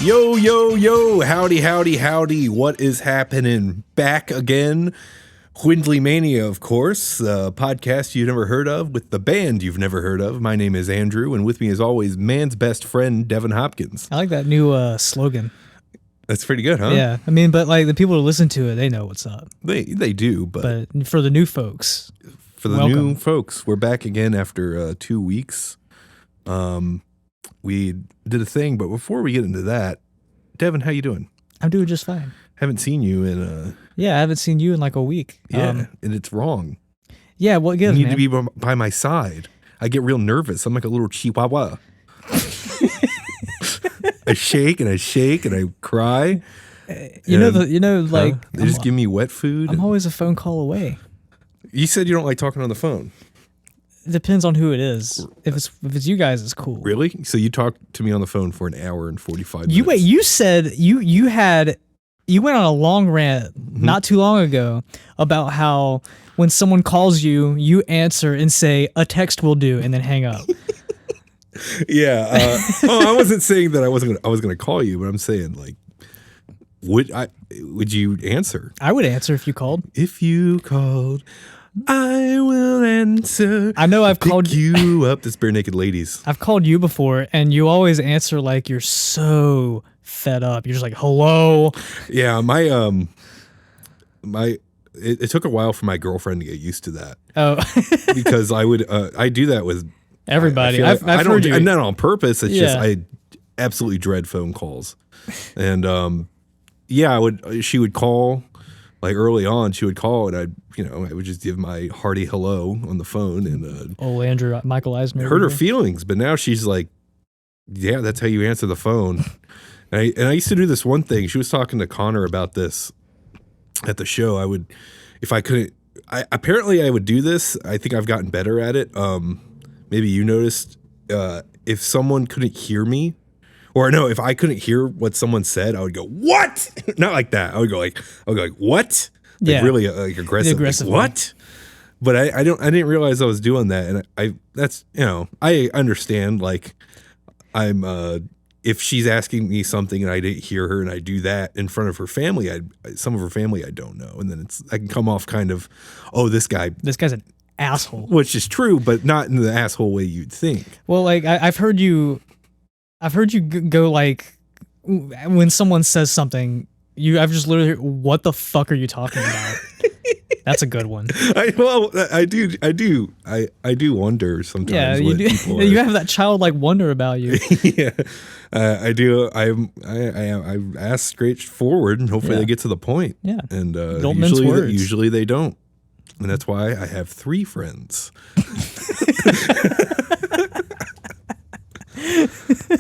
Yo, yo, yo, howdy, howdy, howdy. What is happening? Back again. WindleyMania, of course, the podcast you've never heard of with the band you've never heard of. My name is Andrew, and with me as always, man's best friend, Devin Hopkins. I like that new slogan. That's pretty good, huh? Yeah, I mean, but like the people who listen to it, they know what's up. They do, but for the new folks, new folks, we're back again after 2 weeks. We did a thing, but before we get into that, Devin, how you doing? I'm doing just fine. Haven't seen you in I haven't seen you in like a week. and it's wrong. Yeah, what gives, You need man? to be by my side. I get real nervous. I'm like a little chihuahua. I shake and I cry. They just give me wet food. I'm always a phone call away. You said you don't like talking on the phone. It depends on who it is. If it's you guys, it's cool. Really? So you talked to me on the phone for an hour and 45 minutes. You said you went on a long rant not too long ago about how when someone calls you, you answer and say a text will do and then hang up. Yeah. I wasn't saying that I was gonna call you, but I'm saying like, would you answer? I would answer if you called. If you called, I will answer. I know I've called you up. This Bare Naked Ladies. I've called you before, and you always answer like you're so fed up. You're just like, hello. Yeah, it took a while for my girlfriend to get used to that. Oh, because I do that with everybody. I've heard you. I'm not on purpose. It's just Yeah. I absolutely dread phone calls, and she would call. Like early on, she would call, and I would just give my hearty hello on the phone, and Andrew Michael Eisner hurt her feelings. But now she's like, "Yeah, that's how you answer the phone." And I used to do this one thing. She was talking to Connor about this at the show. I would, if I couldn't, apparently I would do this. I think I've gotten better at it. Maybe you noticed if someone couldn't hear me. Or no, if I couldn't hear what someone said, I would go, "What?" Not like that. I would go like, "What?" Like Yeah. really like aggressive. Like, what? But I didn't realize I was doing that, and I understand. Like I'm if she's asking me something and I didn't hear her, and I do that in front of her family, some of her family I don't know, and then I can come off kind of, oh, this guy's an asshole, which is true, but not in the asshole way you'd think. Well, like I've heard you go like when someone says something, I've just literally heard, what the fuck are you talking about? That's a good one. I do wonder sometimes. Yeah, what you do. People You have that childlike wonder about you. Yeah, I do. I ask straightforward, and hopefully they get to the point. Yeah, and don't mince words. Usually they don't, and that's why I have 3 friends.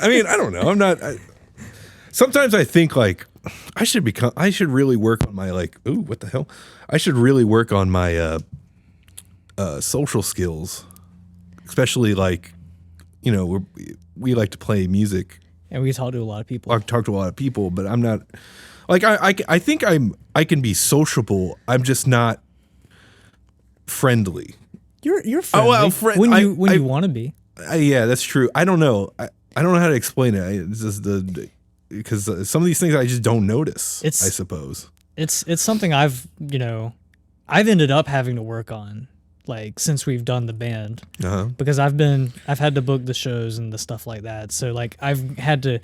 I mean, I don't know. I'm not. Sometimes I think like I should really work on my like. Ooh, what the hell? I should really work on my social skills, especially like, we like to play music, and we talk to a lot of people. I talk to a lot of people, but I'm not like I think I can be sociable. I'm just not friendly. You're friendly when you want to be. Yeah, that's true. I don't know. I don't know how to explain it. It's just because some of these things I just don't notice. I suppose it's something I've ended up having to work on like since we've done the band because I've had to book the shows and the stuff like that. So like I've had to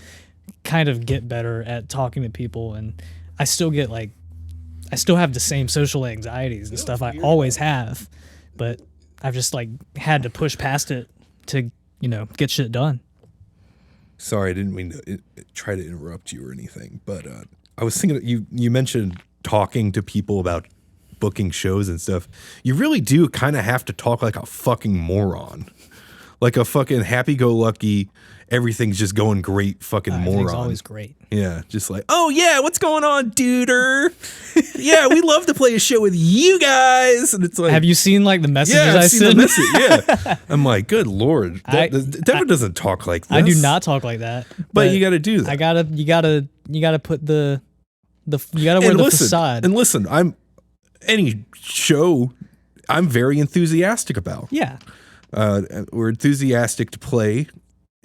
kind of get better at talking to people, and I still have the same social anxieties and stuff I always have, but I've just like had to push past it to get shit done. Sorry, I didn't mean to try to interrupt you or anything, but I was thinking you mentioned talking to people about booking shows and stuff. You really do kind of have to talk like a fucking moron, like a fucking happy-go-lucky, everything's just going great fucking moron. Everything's always great. Yeah, just like, oh yeah, what's going on, duder? Yeah, we love to play a show with you guys. And it's like, have you seen like the messages I sent? Yeah, I'm like, good lord, Devin doesn't talk like this. I do not talk like that. But you got to do that. You gotta put the you gotta wear the facade. And listen, any show I'm very enthusiastic about. Yeah. We're enthusiastic to play,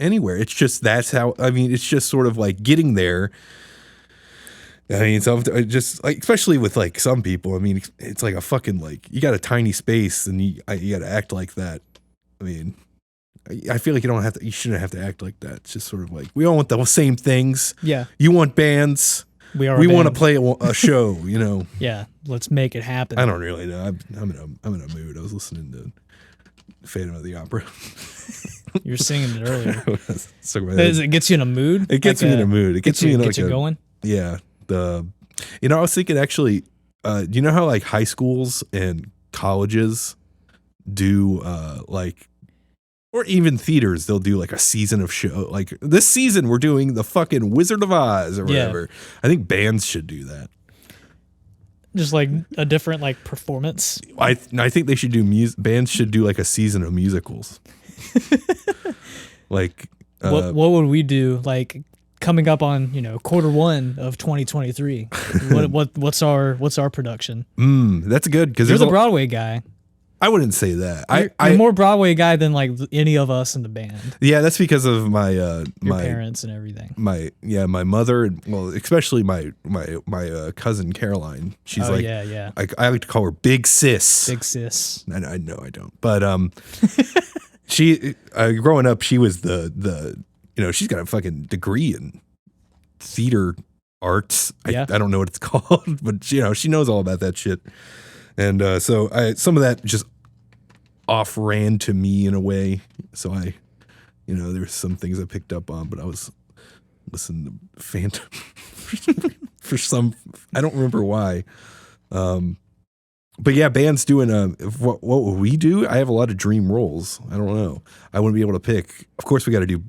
anywhere. It's just that's how. I mean, it's just sort of like getting there. I mean, so just like, especially with like some people. I mean, it's like a fucking like you got a tiny space and you got to act like that. I mean, I feel like you shouldn't have to act like that. It's just sort of like we all want the same things. Yeah, you want bands. We want to play a show. You know. Yeah, let's make it happen. I don't really know. I'm in a mood. I was listening to Phantom of the Opera. You were singing it earlier. It gets you in a mood. It gets me in a mood. It gets me in gets you going. Yeah. I was thinking actually, do you know how like high schools and colleges do like, or even theaters, they'll do like a season of show. Like this season, we're doing the fucking Wizard of Oz or whatever. Yeah. I think bands should do that. Just like a different like performance. I think they should do bands should do like a season of musicals. Like what would we do like coming up on Q1 of 2023? what's our production? That's good because you're the Broadway guy. I wouldn't say that. You're more Broadway guy than like any of us in the band. Yeah, that's because of my my parents and everything. My mother, well, especially my cousin Caroline. She's yeah. I like to call her Big Sis. Big Sis. I know I don't, but she growing up, she was the she's got a fucking degree in theater arts. I don't know what it's called, but she knows all about that shit. And so some of that just off-ran to me in a way. So there's some things I picked up on, but I was listening to Phantom for some, I don't remember why. But yeah, bands doing what would we do? I have a lot of dream roles. I don't know. I wouldn't be able to pick. Of course, we got to do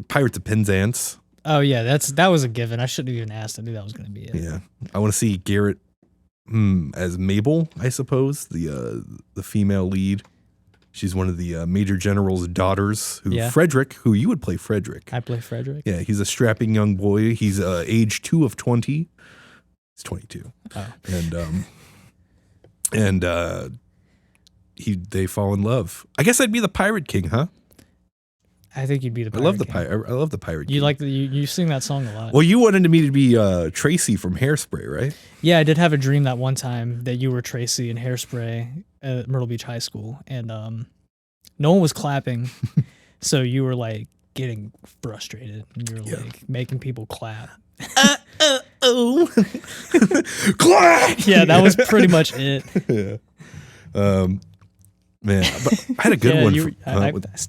Pirates of Penzance. Oh yeah, that was a given. I shouldn't have even asked. I knew that was going to be it. Yeah, I want to see Garrett as Mabel, I suppose, the female lead. She's one of the Major General's daughters. Frederick, who you would play Frederick. I play Frederick. Yeah, he's a strapping young boy. He's age 2 of 20. He's 22. Oh. And they fall in love. I guess I'd be the Pirate King, huh? I think you'd be the Pirate King. I love the Pirate King. You sing that song a lot. Well, you wanted me to be Tracy from Hairspray, right? Yeah, I did have a dream that one time that you were Tracy in Hairspray at Myrtle Beach High School, and no one was clapping, so you were like getting frustrated, and you were like making people clap. Oh, clap! Yeah, that was pretty much it. Yeah. Man, but I had a good one.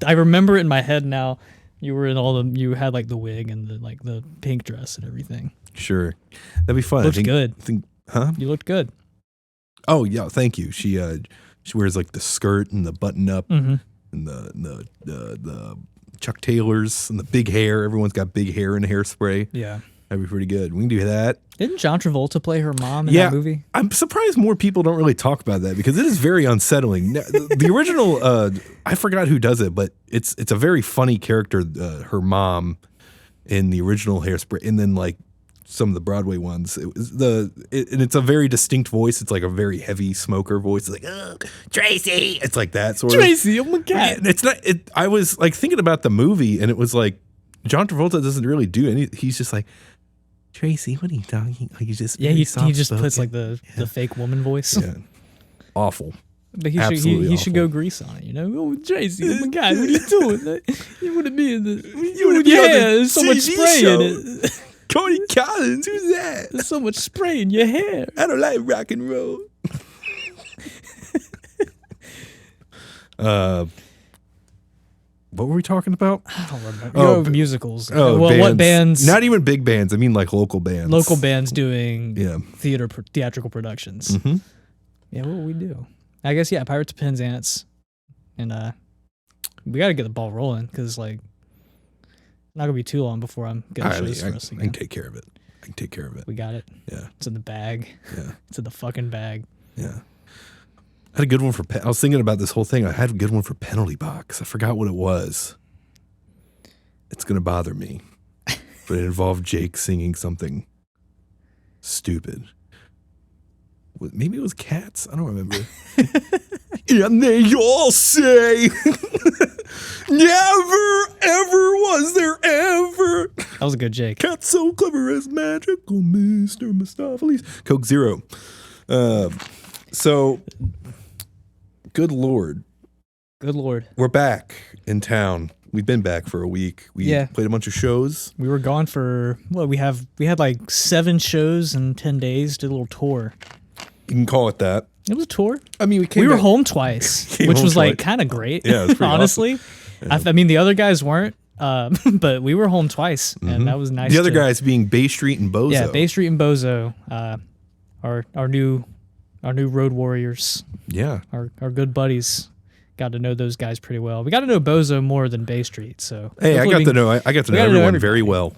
I remember it in my head now. You were in you had like the wig and the pink dress and everything. Sure, that'd be fun. Looked good. Huh? You looked good. Oh yeah, thank you. She wears like the skirt and the button up and the Chuck Taylors and the big hair. Everyone's got big hair in Hairspray. Yeah. That'd be pretty good. We can do that. Didn't John Travolta play her mom in that movie? I'm surprised more people don't really talk about that because it is very unsettling. The original, I forgot who does it, but it's a very funny character, her mom in the original Hairspray, and then like some of the Broadway ones. And it's a very distinct voice. It's like a very heavy smoker voice. It's like, Tracy. It's like that sort of. Tracy, oh my God. It's not. I was like thinking about the movie, and it was like John Travolta doesn't really do any. He's just like, Tracy, what are you talking? Like, he just puts like the fake woman voice. Yeah. Awful. But he should go grease on it, Oh, Tracy, oh my God, what are you doing? You wouldn't be in this. There's so much spray in it. Cody Collins, who's that? There's so much spray in your hair. I don't like rock and roll. What were we talking about? I don't remember. Musicals. Bands. What bands? Not even big bands. I mean, like local bands. Local bands doing theatrical productions. Mm-hmm. Yeah, what would we do? I guess Pirates of Penzance, and we got to get the ball rolling because like not gonna be too long before I'm getting shows for us again. I can take care of it. We got it. Yeah, it's in the bag. Yeah, it's in the fucking bag. Yeah. I had a good one for. I was thinking about this whole thing. I had a good one for Penalty Box. I forgot what it was. It's gonna bother me, but it involved Jake singing something stupid. Maybe it was Cats. I don't remember. And they all say, Never, ever was there ever. That was a good Jake. Cat so clever as magical Mr. Mistopheles. Coke Zero. So, good Lord. Good Lord. We're back in town. We've been back for a week. We played a bunch of shows. We were gone for, we had like 7 shows in 10 days, did a little tour. You can call it that. It was a tour. I mean, we were home twice, which was like kind of great. Yeah, it was pretty honestly. Awesome. Yeah. I mean, the other guys weren't, but we were home twice, and that was nice. The other guys being Bay Street and Bozo. Yeah, Bay Street and Bozo, our new road warriors. Yeah, our good buddies. Got to know those guys pretty well. We got to know Bozo more than Bay Street. So hey, I got to know everyone very well.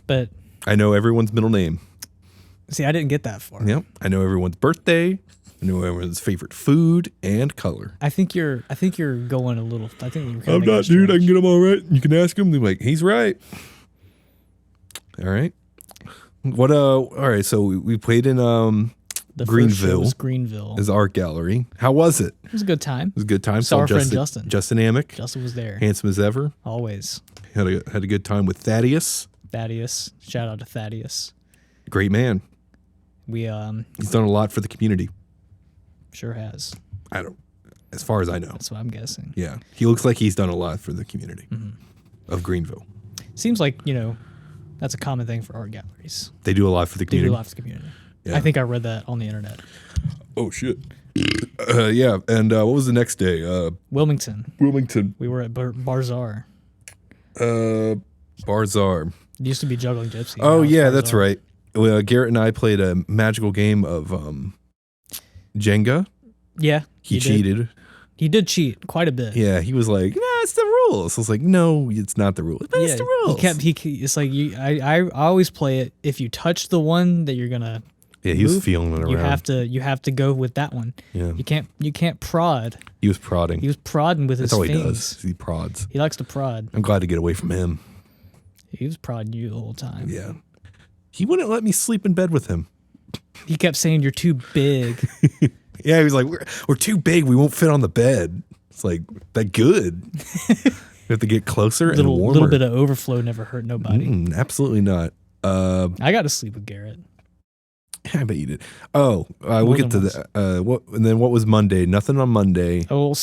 But I know everyone's middle name. See, I didn't get that far. Yep, I know everyone's birthday. I know everyone's favorite food and color. I think you're going a little. I think you're. I'm not, dude. I can get them all right. You can ask him. They're like, he's right. All right. What? All right. So we played in the Greenville. First show was Greenville. Is art gallery. How was it? It was a good time. It was a good time. Saw our friend Justin. Justin Amick. Justin was there. Handsome as ever. Always. Had a good time with Thaddeus. Shout out to Thaddeus. Great man. He's done a lot for the community. Sure has. As far as I know. That's what I'm guessing. Yeah. He looks like he's done a lot for the community of Greenville. Seems like, that's a common thing for art galleries. They do a lot for the community. They do a lot for the community. Yeah. I think I read that on the internet. Oh, shit. Yeah. And what was the next day? Wilmington. We were at Barzar. Barzar. It used to be Juggling Gypsy. Oh, yeah, that's right. Garrett and I played a magical game of Jenga. Yeah. He cheated. He did cheat quite a bit. Yeah, he was like, "Nah, it's the rules." I was like, "No, it's not the rules." But it's the rules. It's like I always play it. If you touch the one that you're gonna, he was feeling it around. You have to go with that one. Yeah, you can't prod. He was prodding. He was prodding with his. That's all things. he does. He prods. He likes to prod. I'm glad to get away from him. He was prodding you the whole time. Yeah, he wouldn't let me sleep in bed with him. He kept saying you're too big. Yeah, he was like, we're too big. We won't fit on the bed. It's like, that good. We have to get closer and warmer. A little bit of overflow never hurt nobody. Absolutely not. I got to sleep with Garrett. I bet you did. Oh, we'll get to that. And then what was Monday? Nothing on Monday. Oh,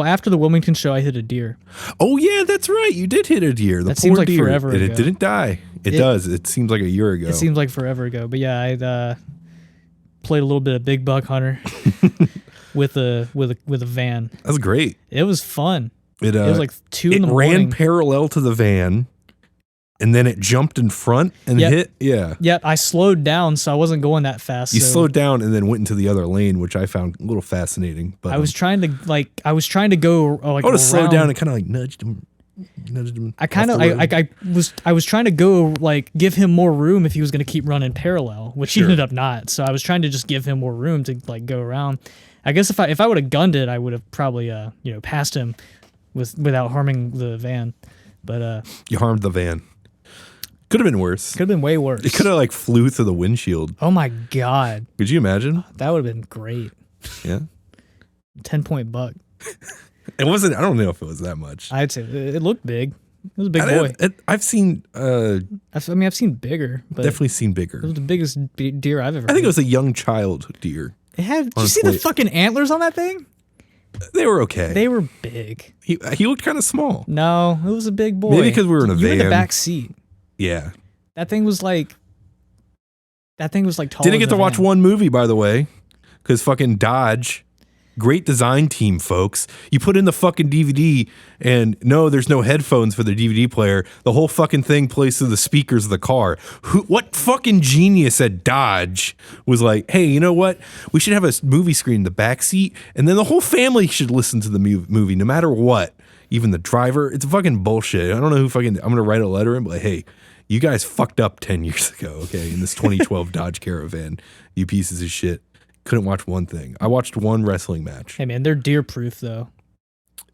after the Wilmington show, I hit a deer. Oh, yeah, that's right. You did hit a deer. That seems like deer. Forever ago. It didn't die. It does. It seems like a year ago. It seems like forever ago. But yeah, I played a little bit of Big Buck Hunter with a van. That's great. It was fun. It was like 2 in the morning. It ran parallel to the van, and then it jumped in front and hit. Yeah. Yep. I slowed down, so I wasn't going that fast. You slowed down and then went into the other lane, which I found a little fascinating. But I was trying to go I would have slowed down and kind of like nudged him. I was trying to go like give him more room if he was going to keep running parallel, which he ended up not. So I was trying to just give him more room to like go around. I guess if I would have gunned it, I would have probably passed him without harming the van. But you harmed the van. Could have been worse. Could have been way worse. It could have like flew through the windshield. Oh my god! Could you imagine? That would have been great. Yeah. 10-point buck. It wasn't. I don't know if it was that much. I'd say it looked big. It was a big boy. I've seen. I've seen bigger. But definitely seen bigger. It was the biggest deer I've ever. I think it was a young child deer. It had. Did you see the fucking antlers on that thing? They were okay. They were big. He looked kind of small. No, it was a big boy. Maybe because we were in a van. You were in the back seat. Yeah. That thing was like taller. Didn't get to watch one movie, by the way, because fucking Dodge. Great design team, folks. You put in the fucking DVD, and no, there's no headphones for the DVD player. The whole fucking thing plays through the speakers of the car. What fucking genius at Dodge was like, hey, you know what? We should have a movie screen in the back seat, and then the whole family should listen to the movie, no matter what. Even the driver. It's fucking bullshit. I don't know who fucking. I'm gonna write a letter and be like, hey, you guys fucked up 10 years ago, okay? In this 2012 Dodge Caravan, you pieces of shit. Couldn't watch one thing. I watched one wrestling match. Hey man, they're deer proof though.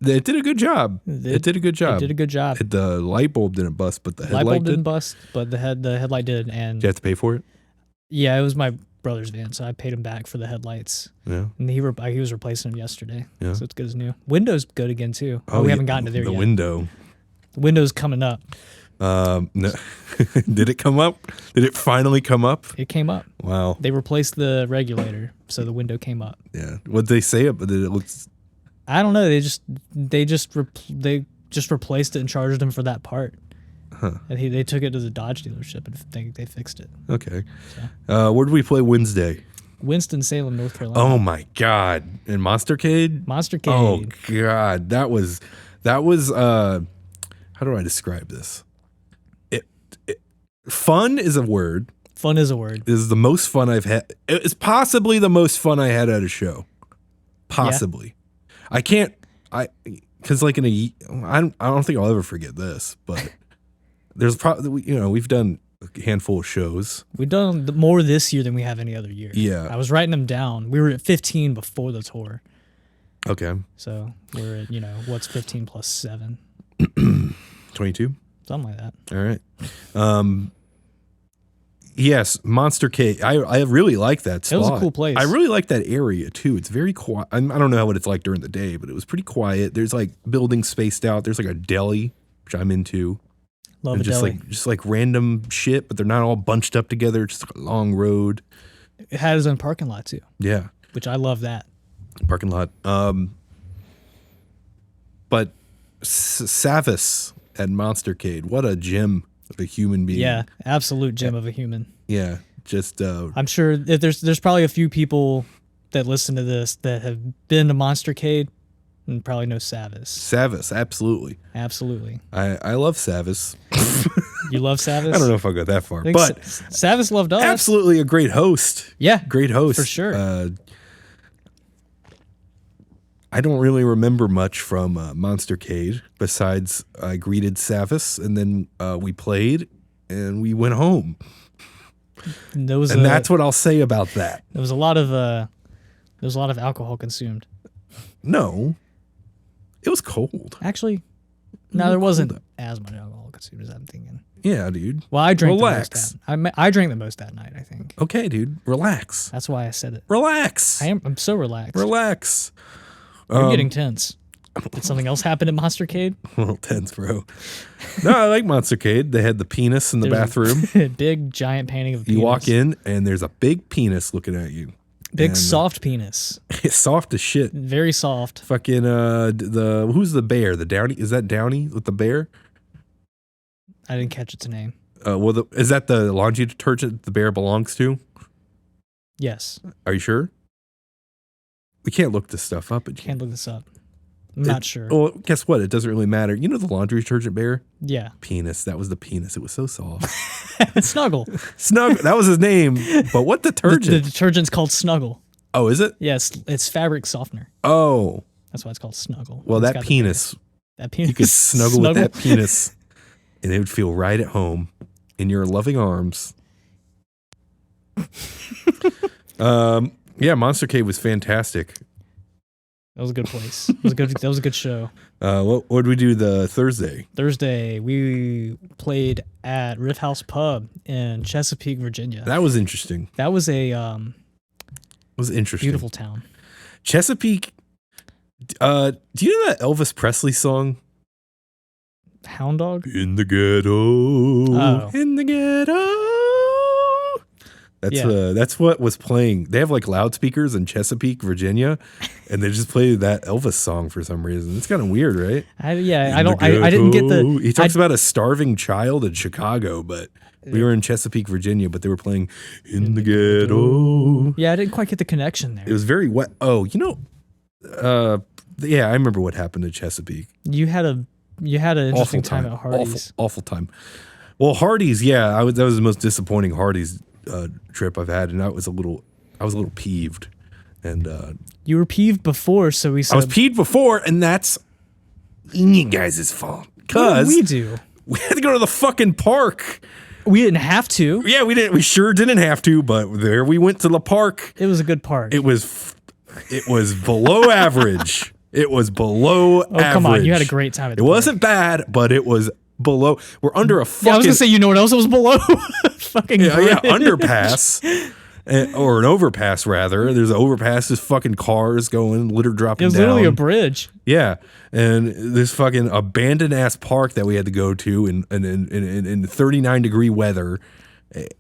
It did a good job. It did a good job. The light bulb didn't bust, but the headlight didn't bust, but the headlight did. And did you have to pay for it? Yeah, it was my brother's van, so I paid him back for the headlights. Yeah. And he was replacing them yesterday. Yeah. So it's good as new. Window's good again too. Oh, we haven't gotten to there yet. The window. The window's coming up. No. Did it come up? Did it finally come up? It came up. Wow. They replaced the regulator, so the window came up. Yeah. What'd they say? Did it look? I don't know. They just replaced it and charged him for that part. Huh. And they took it to the Dodge dealership and they fixed it. Okay. So. Where did we play Wednesday? Winston-Salem, North Carolina. Oh my God! In Monstercade. Monstercade. Oh God, that was. How do I describe this? Fun is a word. Fun is a word. This is the most fun I've had. It's possibly the most fun I had at a show. Possibly. Yeah. Because like I don't think I'll ever forget this, but there's probably, we've done a handful of shows. We've done more this year than we have any other year. Yeah. I was writing them down. We were at 15 before the tour. Okay. So we're at, what's 15 plus 7? 22? Something like that. All right. Yes, Monstercade. I really like that spot. It was a cool place. I really like that area too. It's very quiet. I don't know what it's like during the day, but it was pretty quiet. There's like buildings spaced out. There's like a deli, which I'm into. Love and a deli. just like random shit, but they're not all bunched up together. It's just a long road. It had its own parking lot too. Yeah, which I love that parking lot. But Savis at Monstercade, what a gem of a human being. Yeah, absolute gem of a human. Yeah, just. I'm sure that there's probably a few people that listen to this that have been to Monstercade and probably know Savis. Savis, absolutely. Absolutely. I love Savis. You love Savis? I don't know if I'll go that far, but Savis loved us. Absolutely a great host. Yeah, great host for sure. I don't really remember much from Monstercade besides I greeted Savis and then we played and we went home. That's what I'll say about that. There was a lot of alcohol consumed. No, it was cold. Actually, no, there wasn't as much alcohol consumed as I'm thinking. Yeah, dude. Well, I drank the most. I drank the most that night, I think. Okay, dude. Relax. That's why I said it. Relax. I'm so relaxed. Relax. You're getting tense. Did something else happen at Monstercade? A little tense, bro. No, I like Monstercade. They had the penis in the bathroom. Big, giant painting of a penis. You walk in, and there's a big penis looking at you. Big, soft penis. It's soft as shit. Very soft. Fucking, who's the bear? The Downey? Is that Downey with the bear? I didn't catch its name. Is that the laundry detergent the bear belongs to? Yes. Are you sure? We can't look this stuff up. Can't look this up. I'm not sure. Well, guess what? It doesn't really matter. You know the laundry detergent bear? Yeah. Penis. That was the penis. It was so soft. Snuggle. Snuggle. That was his name. But what detergent? The detergent's called Snuggle. Oh, is it? Yes, it's fabric softener. Oh. That's why it's called Snuggle. Well, that penis. That penis. You could snuggle with that penis, and it would feel right at home in your loving arms. Yeah, Monstercade was fantastic. That was a good place. That was a good show. What did we do the Thursday? Thursday, we played at Riff House Pub in Chesapeake, Virginia. That was interesting. That was a was interesting. Beautiful town. Chesapeake. Do you know that Elvis Presley song? Hound Dog? In the ghetto. Oh. In the ghetto. That's what was playing. They have like loudspeakers in Chesapeake, Virginia, and they just play that Elvis song for some reason. It's kind of weird, right? I didn't get the. He talks about a starving child in Chicago, but we were in Chesapeake, Virginia, but they were playing in the ghetto. Yeah, I didn't quite get the connection there. It was very wet. Oh, yeah, I remember what happened to Chesapeake. You had an interesting time at Hardee's. Awful time. Well, Hardee's, yeah, that was the most disappointing Hardee's trip I've had, and I was a little peeved. And you were peeved before, so we said I was peeved before, and that's you guys' fault. Because we do. We had to go to the fucking park. We didn't have to. Yeah, we didn't. We sure didn't have to, but there we went to the park. It was a good park. It was below average. It was below average. Oh, come on. You had a great time at the park. It wasn't bad, but it was below. We're under a fucking... Yeah, I was going to say, you know what else was below? Fucking underpass. or an overpass rather. There's an overpass, there's fucking cars going, litter dropping down. It was literally a bridge. Yeah. And this fucking abandoned ass park that we had to go to in 39-degree weather.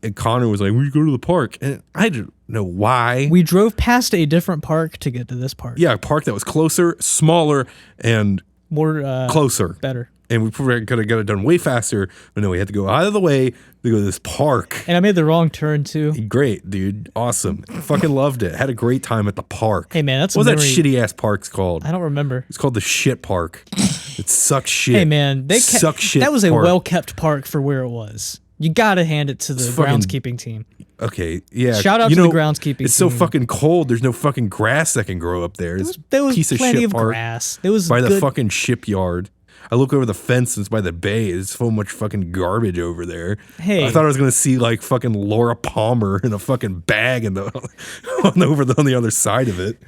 And Connor was like, we go to the park. And I don't know why. We drove past a different park to get to this park. Yeah, a park that was closer, smaller, and more closer. Better. And we probably could have got it done way faster. But no, we had to go out of the way to go to this park. And I made the wrong turn too. Great, dude. Awesome. Fucking loved it. Had a great time at the park. Hey, man, that's what was that shitty ass park's called? I don't remember. It's called the shit park. It sucks shit. Hey, man, they suck shit. That was a well-kept park for where it was. You gotta hand it to the groundskeeping team. Okay, yeah. Shout out to the groundskeeping team. It's so fucking cold. There's no fucking grass that can grow up there. There was piece plenty of of grass. There was by the fucking shipyard. I look over the fence and it's by the bay. There's so much fucking garbage over there. Hey, I thought I was gonna see like fucking Laura Palmer in a fucking bag on the other side of it.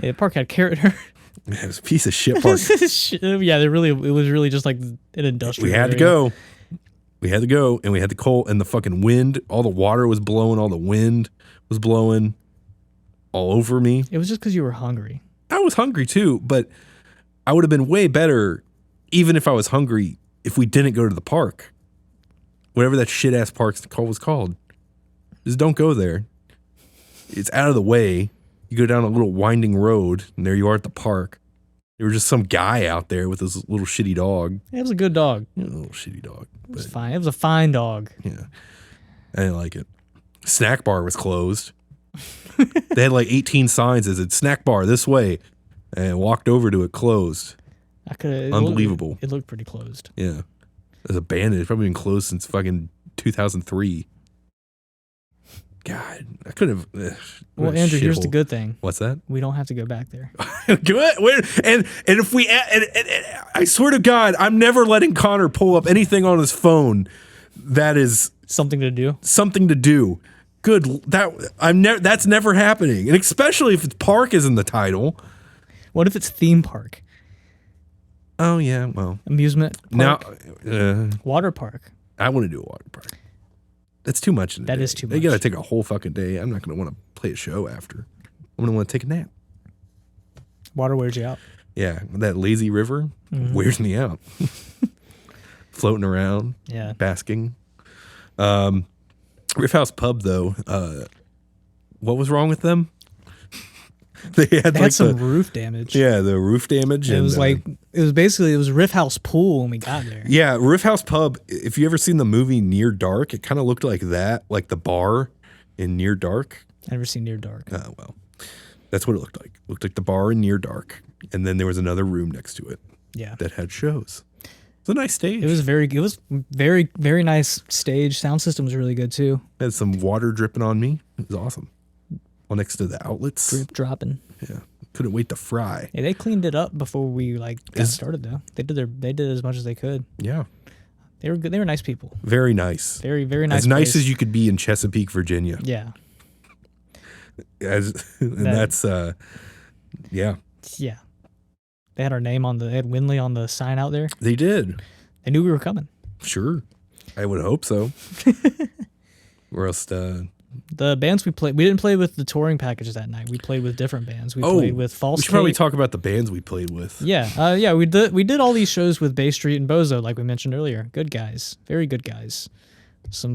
Yeah, the park had carrot. It was a piece of shit park. Yeah, it was really just like an industrial. We had to go. We had to go, and we had the cold and the fucking wind. All the water was blowing. All the wind was blowing all over me. It was just because you were hungry. I was hungry too, but I would have been way better, even if I was hungry, if we didn't go to the park. Whatever that shit ass park was called. Just don't go there. It's out of the way. You go down a little winding road, and there you are at the park. There was just some guy out there with his little shitty dog. It was a good dog. Yeah, a little shitty dog. It was fine. It was a fine dog. Yeah. I didn't like it. Snack bar was closed. They had like 18 signs that said snack bar this way. And walked over to it closed. Unbelievable. It looked pretty closed. Yeah. It was abandoned. It's probably been closed since fucking 2003. God, I could have. Well, Andrew, here's the good thing. What's that? We don't have to go back there. Good. And if we, I swear to God, I'm never letting Connor pull up anything on his phone that is something to do. Something to do. Good. That's never happening, and especially if it's park is in the title. What if it's theme park? Oh yeah, well, amusement park. Now, water park. I want to do a water park. That's too much. That is too much. You got to take a whole fucking day. I'm not going to want to play a show after. I'm going to want to take a nap. Water wears you out. Yeah, that lazy river wears me out. Floating around, basking. Riff House Pub, though, what was wrong with them? They had some roof damage. Yeah, the roof damage. It was it was Riff House Pool when we got there. Yeah, Riff House Pub. If you ever seen the movie Near Dark, it kind of looked like that, like the bar in Near Dark. I've never seen Near Dark. Oh, well, that's what it looked like. It looked like the bar in Near Dark, and then there was another room next to it. Yeah, that had shows. It's a nice stage. It was very, very nice stage. Sound system was really good too. Had some water dripping on me. It was awesome. All next to the outlets. Drip dropping. Yeah. Couldn't wait to fry. Yeah, they cleaned it up before we got started though. They did as much as they could. Yeah. They were good. They were nice people. Very nice. Very, very nice. As nice as you could be in Chesapeake, Virginia. Yeah. That's yeah. Yeah. They had our name they had Windley on the sign out there. They did. They knew we were coming. Sure. I would hope so. Or else the bands we played, we didn't play with the touring packages that night. We played with different bands. We played with False. We should probably talk about the bands we played with. Yeah, we did all these shows with Bay Street and Bozo, like we mentioned earlier. Good guys, very good guys. Some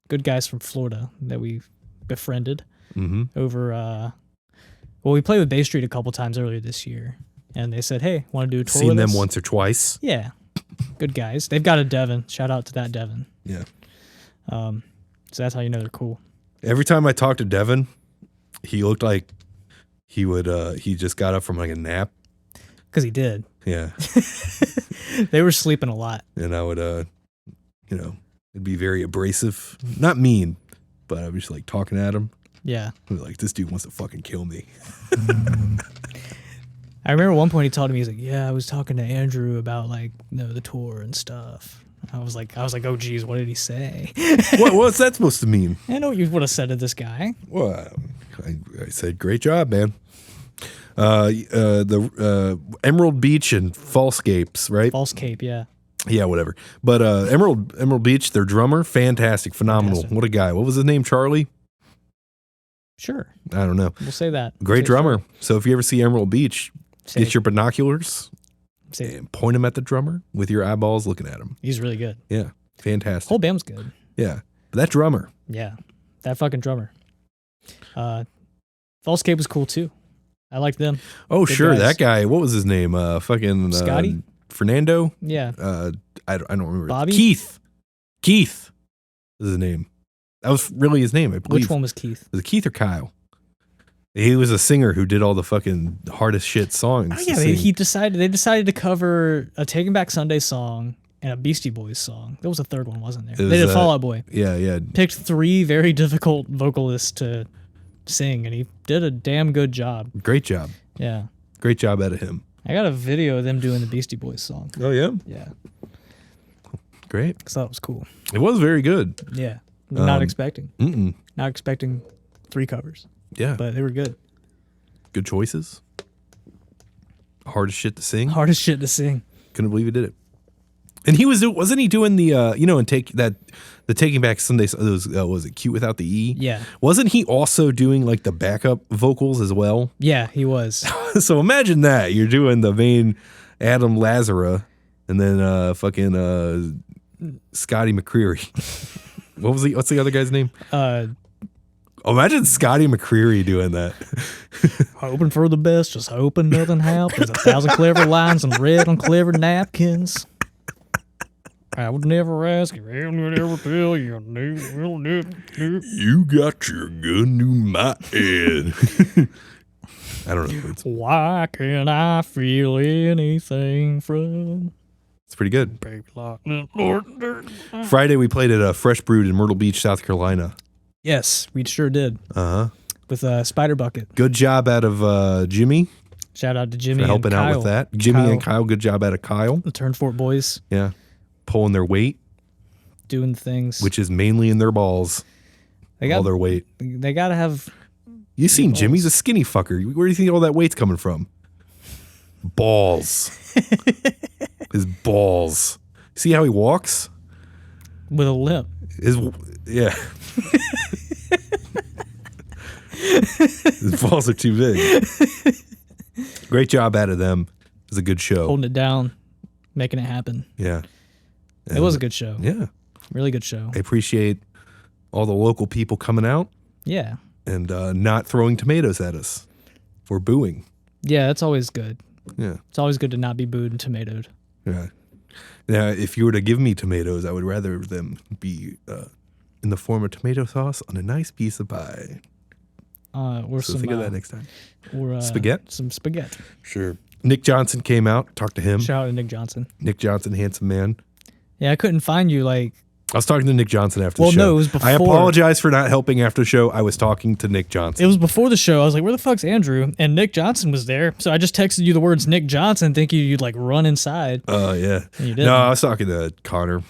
good guys from Florida that we befriended over. Well, we played with Bay Street a couple times earlier this year, and they said, "Hey, want to do a tour?" Seen with them us? Once or twice. Yeah, good guys. They've got a Devin. Shout out to that Devin. Yeah. So that's how you know they're cool. Every time I talked to Devin, he looked like he would he just got up from like a nap. Because he did. Yeah. They were sleeping a lot. And I would it'd be very abrasive. Not mean, but I was just like talking at him. Yeah. I'd be like, this dude wants to fucking kill me. I remember one point he told me, he's like, "Yeah, I was talking to Andrew about the tour and stuff." I was like, "Oh geez, what did he say?" What's that supposed to mean? I know what you would have said to this guy. Well, I said, "Great job, man." The Emerald Beach and Fallscapes, right? False Cape, yeah. Yeah, whatever. But Emerald Beach, their drummer, fantastic, phenomenal. What a guy. What was his name? Charlie? Sure. I don't know. We'll say that. Great Say drummer. sure. So if you ever see Emerald Beach, Say get your binoculars Say and point them at the drummer with your eyeballs looking at him. He's really good. Yeah. Fantastic. Whole band's good. Yeah. But that drummer. Yeah. That fucking drummer. False Cape was cool too. I liked them. Oh, Good sure. guys. That guy. What was his name? Fucking Scotty? Fernando? Yeah. I don't remember. Bobby? Keith is his name. That was really his name, I believe. Which one was Keith? Was it Keith or Kyle? He was a singer who did all the fucking hardest shit songs. Oh yeah, they decided to cover a Taking Back Sunday song and a Beastie Boys song. There was a third one, wasn't there? They did Fall Out Boy. Yeah. Picked 3 very difficult vocalists to sing, and he did a damn good job. Great job. Yeah. Great job out of him. I got a video of them doing the Beastie Boys song. Oh, yeah? Yeah. Great. I thought it was cool. It was very good. Yeah. Not expecting. Mm-mm. Not expecting 3 covers. Yeah. But they were good. Good choices. Hardest shit to sing. Hardest shit to sing. Couldn't believe he did it. And wasn't he doing the and the Taking Back Sunday, was it Cute Without the E? Yeah. Wasn't he also doing like the backup vocals as well? Yeah, he was. So imagine that. You're doing the main Adam Lazara and then fucking Scotty McCreery. What's the other guy's name? Imagine Scotty McCreery doing that. Hoping for the best, just hoping nothing happens. 1,000 clever lines and red on clever napkins. I would never ask you, I would never tell you. You got your gun to my head. I don't know. Why can't I feel anything from? It's pretty good. Baby like this. Friday we played at Fresh Brewed in Myrtle Beach, South Carolina. Yes, we sure did. Uh-huh. With Spider Bucket. Good job out of Jimmy. Shout out to Jimmy for helping and Kyle. out with that. Jimmy and Kyle, good job out of Kyle. The Turn Fort boys. Yeah. Pulling their weight. Doing things. Which is mainly in their balls. All their weight. They got to have... You seen balls. Jimmy's a skinny fucker. Where do you think all that weight's coming from? Balls. His balls. See how he walks? With a limp. Yeah. His balls are too big. Great job out of them. It was a good show. Holding it down, making it happen. Yeah. And it was a good show. Yeah. Really good show. I appreciate all the local people coming out. Yeah. And not throwing tomatoes at us or booing. Yeah, that's always good. Yeah. It's always good to not be booed and tomatoed. Yeah. Now, if you were to give me tomatoes, I would rather them be in the form of tomato sauce on a nice piece of pie. Or so some, think of that next time. Or spaghetti? Some spaghetti. Sure. Nick Johnson came out. Talked to him. Shout out to Nick Johnson. Nick Johnson, handsome man. Yeah, I couldn't find you I was talking to Nick Johnson after the show. No, it was before. I apologize for not helping after the show. I was talking to Nick Johnson. It was before the show. I was like, where the fuck's Andrew? And Nick Johnson was there. So I just texted you the words Nick Johnson thinking you'd run inside. Oh, yeah. And you didn't. No, I was talking to Connor.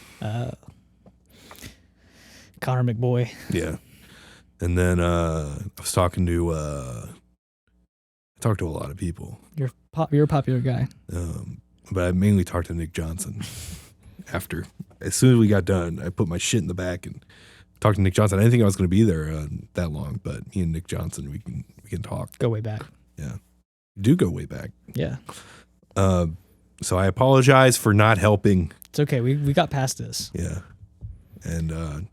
Connor McBoy. Yeah. And then I was talking to I talked to a lot of people. You're a popular guy. But I mainly talked to Nick Johnson after. As soon as we got done, I put my shit in the back and talked to Nick Johnson. I didn't think I was going to be there that long, but me and Nick Johnson, we can talk. Go way back. Yeah. Do go way back. Yeah. So I apologize for not helping. It's okay. We got past this. Yeah. And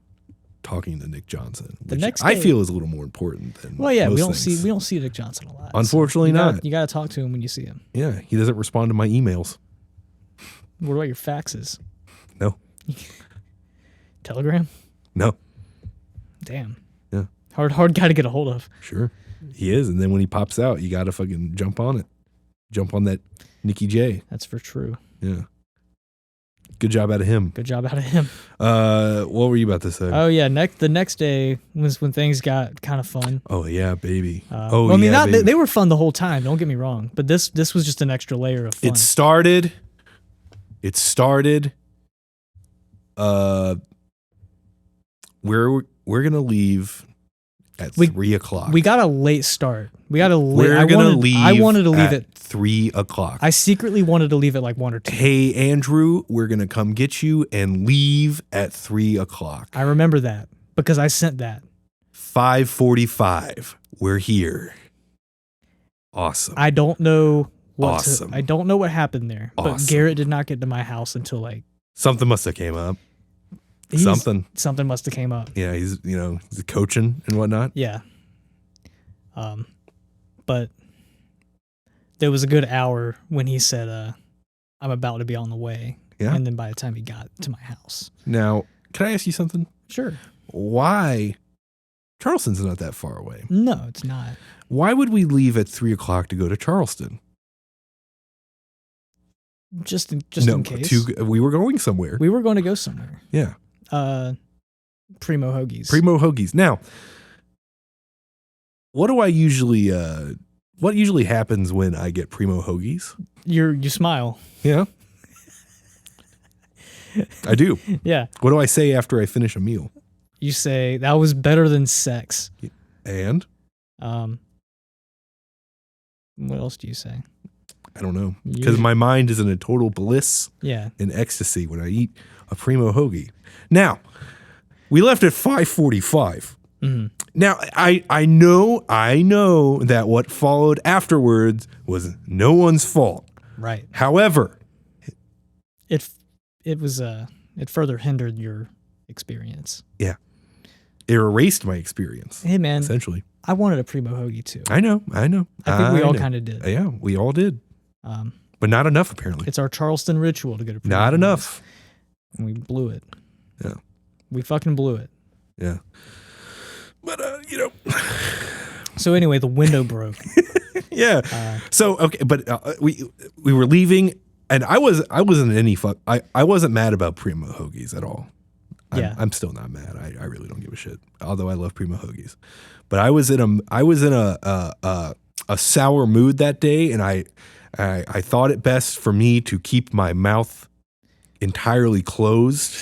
talking to Nick Johnson, the which next I feel is a little more important than we don't things. see Nick Johnson a lot. Unfortunately, so you got to talk to him when you see him. Yeah, he doesn't respond to my emails. What about your faxes? No. Telegram? No. Damn. Yeah. Hard guy to get a hold of. Sure. He is, and then when he pops out, you got to fucking jump on it. Jump on that Nicky J. That's for true. Yeah. Good job out of him. Good job out of him. What were you about to say? Oh yeah, the next day was when things got kind of fun. Oh yeah, baby. They were fun the whole time. Don't get me wrong, but this was just an extra layer of fun. It started. We're gonna leave at 3 o'clock. We got a late start. I wanted to leave at 3 o'clock. I secretly wanted to leave at 1 or 2. Hey, Andrew, we're going to come get you and leave at 3 o'clock. I remember that because I sent that. 5:45. We're here. Awesome. I don't know Awesome. I don't know what happened there, but Awesome. Garrett did not get to my house until like Something must have came up. Something must have came up. Yeah, he's coaching and whatnot. Yeah. But there was a good hour when he said, I'm about to be on the way. Yeah. And then by the time he got to my house. Now, can I ask you something? Sure. Why? Charleston's not that far away. No, it's not. Why would we leave at 3:00 to go to Charleston? Just in case. We were going somewhere. We were going to go somewhere. Yeah. Primo Hoagies. Primo Hoagies. Now, what usually happens when I get Primo Hoagies? You smile. Yeah. I do. Yeah. What do I say after I finish a meal? You say that was better than sex. And? What else do you say? I don't know. Because my mind is in a total bliss and ecstasy when I eat a Primo Hoagie. Now, we left at 5:45. Mm-hmm. Now, I know that what followed afterwards was no one's fault. Right. However, it further hindered your experience. Yeah. It erased my experience. Hey man, essentially. I wanted a Primo Hoagie too. I know. I think we all kind of did. Yeah, we all did. But not enough, apparently. It's our Charleston ritual to get a Primo Not Hoagies. enough. And we blew it. Yeah. We fucking blew it. Yeah. But, So anyway, the window broke. Yeah. So, okay, but we were leaving, and I wasn't I wasn't mad about Primo Hoagies at all. I'm still not mad. I really don't give a shit. Although I love Primo Hoagies. But I was in a sour mood that day, and I thought it best for me to keep my mouth entirely closed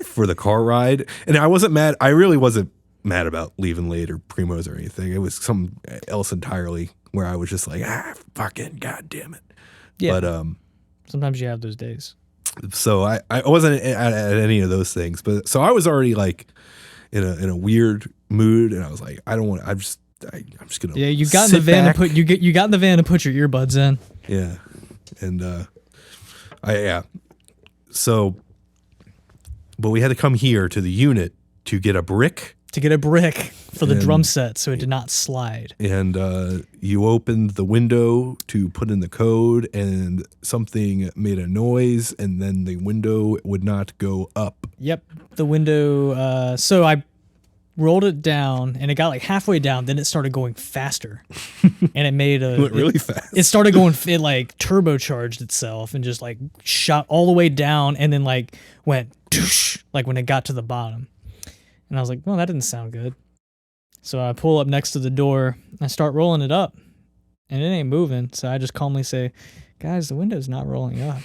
for the car ride. And I wasn't mad. I really wasn't mad about leaving late or Primos or anything. It was something else entirely where I was just like, fucking goddamn it. Yeah. But sometimes you have those days. So I wasn't at any of those things. But so I was already like in a weird mood, and I was like, I'm just gonna. Yeah, you got in the van back. you got in the van and put your earbuds in. Yeah, and So, but we had to come here to the unit to get a brick. For the drum set so it did not slide. And you opened the window to put in the code, and something made a noise, and then the window would not go up. Yep, the window. So I rolled it down, and it got like halfway down. Then it started going faster, and it made went really fast. It started going. It like turbocharged itself and just like shot all the way down, and then like went doosh, like when it got to the bottom. And I was like, well, that didn't sound good. So I pull up next to the door, and I start rolling it up, and it ain't moving. So I just calmly say, guys, the window's not rolling up.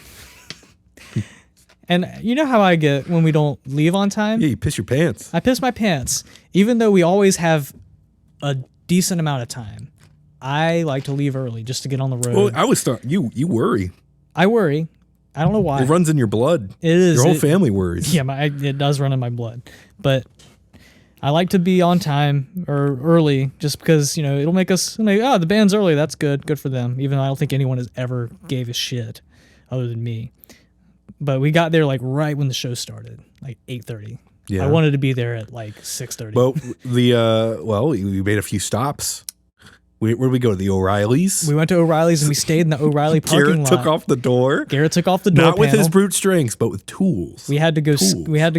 And you know how I get when we don't leave on time? Yeah, you piss your pants. I piss my pants. Even though we always have a decent amount of time, I like to leave early just to get on the road. Well, I was you worry. I worry. I don't know why. It runs in your blood. It is. Your whole family worries. Yeah, it does run in my blood. But I like to be on time or early just because, it'll make us like, the band's early. That's good. Good for them. Even though I don't think anyone has ever gave a shit other than me. But we got there like right when the show started, like 8:30. Yeah. I wanted to be there at like 6:30. Well, we made a few stops. Where did we go? The O'Reillys? We went to O'Reilly's and we stayed in the O'Reilly parking lot. Garrett took off the door. Not with his brute strengths, but with tools. We had to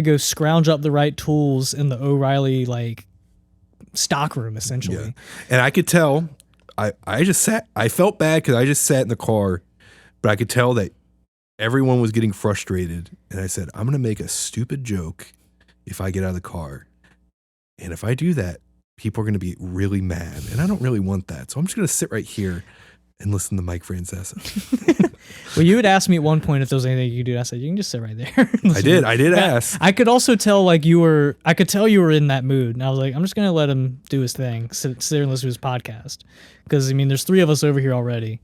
go scrounge up the right tools in the O'Reilly like stock room essentially. Yeah. And I could tell I just sat. I felt bad because I just sat in the car, but I could tell that everyone was getting frustrated. And I said, I'm going to make a stupid joke if I get out of the car. And if I do that, people are going to be really mad. And I don't really want that. So I'm just going to sit right here and listen to Mike Francesa. Well, you had asked me at one point if there was anything you could do. I said, you can just sit right there. I did ask. I could also tell I could tell you were in that mood. And I was like, I'm just going to let him do his thing, sit there and listen to his podcast. Because, there's 3 of us over here already.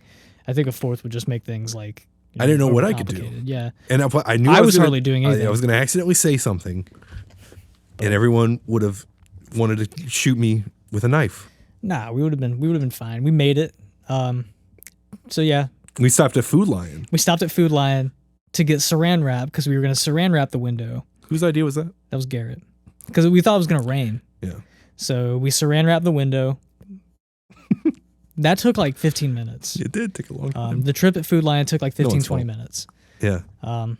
I think a 4th would just make things like, I didn't know what I could do. Yeah. And I knew I was hardly doing anything. I was going to accidentally say something, and everyone would have wanted to shoot me with a knife. Nah, we would have been fine. We made it. So yeah. We stopped at Food Lion. We stopped at Food Lion to get saran wrap because we were going to saran wrap the window. Whose idea was that? That was Garrett. Because we thought it was going to rain. Yeah. So we saran wrapped the window. That took like 15 minutes. It did take a long time. The trip at Food Lion took like 15, 20 minutes. Yeah. Yeah,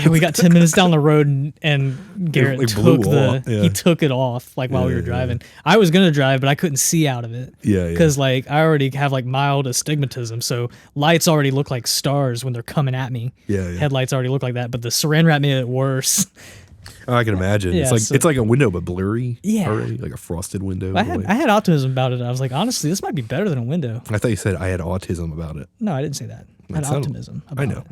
we got 10 minutes down the road and Garrett he took it off like while we were driving. I was gonna drive, but I couldn't see out of it. Yeah. Because like I already have like mild astigmatism, so lights already look like stars when they're coming at me. Yeah. Headlights already look like that, but the saran wrap made it worse. I can imagine. Yeah, it's like a window but blurry. Yeah. Already, like a frosted window. I had optimism about it. I was like, honestly, this might be better than a window. I thought you said I had autism about it. No, I didn't say that. I had optimism about it. I know.